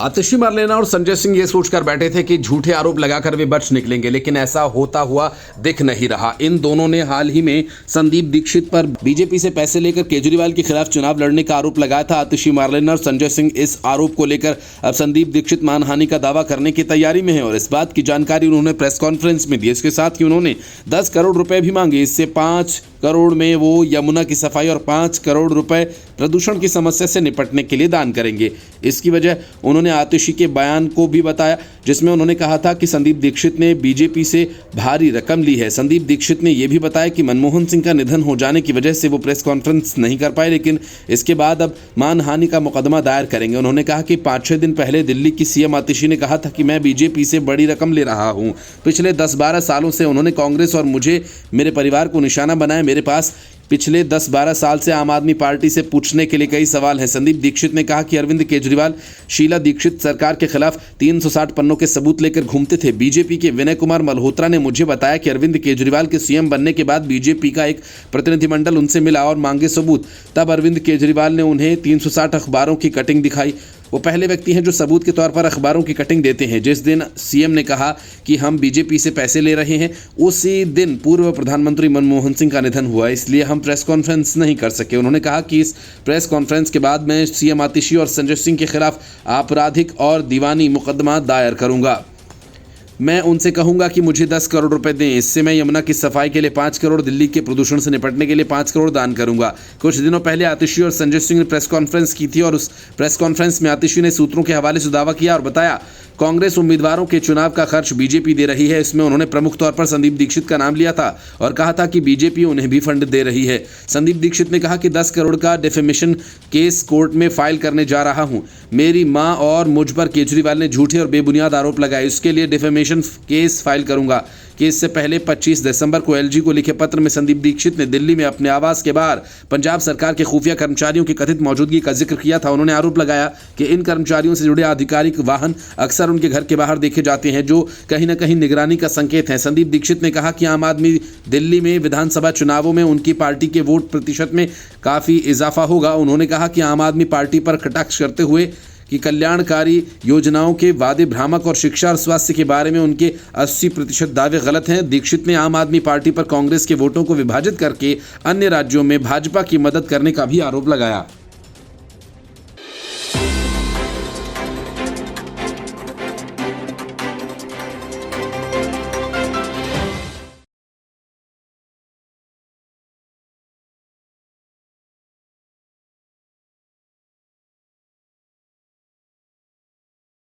आतिशी मारलेना और संजय सिंह ये सोचकर बैठे थे कि झूठे आरोप लगाकर वे बच निकलेंगे, लेकिन ऐसा होता हुआ दिख नहीं रहा। इन दोनों ने हाल ही में संदीप दीक्षित पर बीजेपी से पैसे लेकर केजरीवाल के खिलाफ चुनाव लड़ने का आरोप लगाया था। आतिशी मारलेना और संजय सिंह इस आरोप को लेकर अब संदीप दीक्षित मानहानि का दावा करने की तैयारी में है और इस बात की जानकारी उन्होंने प्रेस कॉन्फ्रेंस में दी। इसके साथ ही उन्होंने 10 करोड़ रुपए भी मांगे। इससे 5 करोड़ में वो यमुना की सफाई और 5 करोड़ रुपए प्रदूषण की समस्या से निपटने के लिए दान करेंगे। इसकी वजह उन्होंने आतिशी के बयान को भी बताया, जिसमें उन्होंने कहा था कि संदीप दीक्षित ने बीजेपी से भारी रकम ली है। संदीप दीक्षित ने यह भी बताया कि मनमोहन सिंह का निधन हो जाने की वजह से वो प्रेस कॉन्फ्रेंस नहीं कर पाए, लेकिन इसके बाद अब मानहानि का मुकदमा दायर करेंगे। उन्होंने कहा कि 5-6 दिन पहले दिल्ली की सीएम आतिशी ने कहा था कि मैं बीजेपी से बड़ी रकम ले रहा हूं। पिछले 10-12 सालों से उन्होंने कांग्रेस और मुझे, मेरे परिवार को निशाना बनाया। मेरे पास पिछले 10-12 साल से आम आदमी पार्टी से पूछने के लिए कई सवाल हैं। संदीप दीक्षित ने कहा कि अरविंद केजरीवाल शीला दीक्षित सरकार के खिलाफ 360 पन्नों के सबूत लेकर घूमते थे। बीजेपी के विनय कुमार मल्होत्रा ने मुझे बताया कि अरविंद केजरीवाल के सीएम बनने के बाद बीजेपी का एक प्रतिनिधिमंडल उनसे मिला और मांगे सबूत। तब अरविंद केजरीवाल ने उन्हें 360 अखबारों की कटिंग दिखाई। वो पहले व्यक्ति हैं जो सबूत के तौर पर अखबारों की कटिंग देते हैं। जिस दिन सीएम ने कहा कि हम बीजेपी से पैसे ले रहे हैं, उसी दिन पूर्व प्रधानमंत्री मनमोहन सिंह का निधन हुआ, इसलिए हम प्रेस कॉन्फ्रेंस नहीं कर सके। उन्होंने कहा कि इस प्रेस कॉन्फ्रेंस के बाद मैं सीएम आतिशी और संजय सिंह के खिलाफ आपराधिक और दीवानी मुकदमा दायर करूंगा। मैं उनसे कहूंगा कि मुझे 10 करोड़ रुपए दें, इससे मैं यमुना की सफाई के लिए 5 करोड़, दिल्ली के प्रदूषण से निपटने के लिए 5 करोड़ दान करूंगा। कुछ दिनों पहले आतिशी और संजय सिंह ने प्रेस कॉन्फ्रेंस की थी और उस प्रेस कॉन्फ्रेंस में आतिशी ने सूत्रों के हवाले से दावा किया और बताया कांग्रेस उम्मीदवारों के चुनाव का खर्च बीजेपी दे रही है। इसमें उन्होंने प्रमुख तौर पर संदीप दीक्षित का नाम लिया था और कहा था कि बीजेपी उन्हें भी फंड दे रही है। संदीप दीक्षित ने कहा कि 10 करोड़ का डिफेमेशन केस कोर्ट में फाइल करने जा रहा हूं। मेरी मां और मुझ पर केजरीवाल ने झूठे और बेबुनियाद आरोप लगाए, इसके लिए डिफेमेशन केस फाइल करूंगा। केस से पहले 25 दिसंबर को एलजी को लिखे पत्र में संदीप दीक्षित ने दिल्ली में अपने आवास के बाहर पंजाब सरकार के खुफिया कर्मचारियों की कथित मौजूदगी का जिक्र किया था। उन्होंने आरोप लगाया कि इन कर्मचारियों से जुड़े आधिकारिक वाहन अक्सर उनके घर के बाहर देखे जाते हैं, जो कहीं न कहीं निगरानी का संकेत है। संदीप दीक्षित ने कहा कि आम आदमी दिल्ली में विधानसभा चुनावों में उनकी पार्टी के वोट प्रतिशत में काफ़ी इजाफा होगा। उन्होंने कहा कि आम आदमी पार्टी पर कटाक्ष करते हुए कि कल्याणकारी योजनाओं के वादे भ्रामक और शिक्षा और स्वास्थ्य के बारे में उनके 80% दावे गलत हैं। दीक्षित ने आम आदमी पार्टी पर कांग्रेस के वोटों को विभाजित करके अन्य राज्यों में भाजपा की मदद करने का भी आरोप लगाया।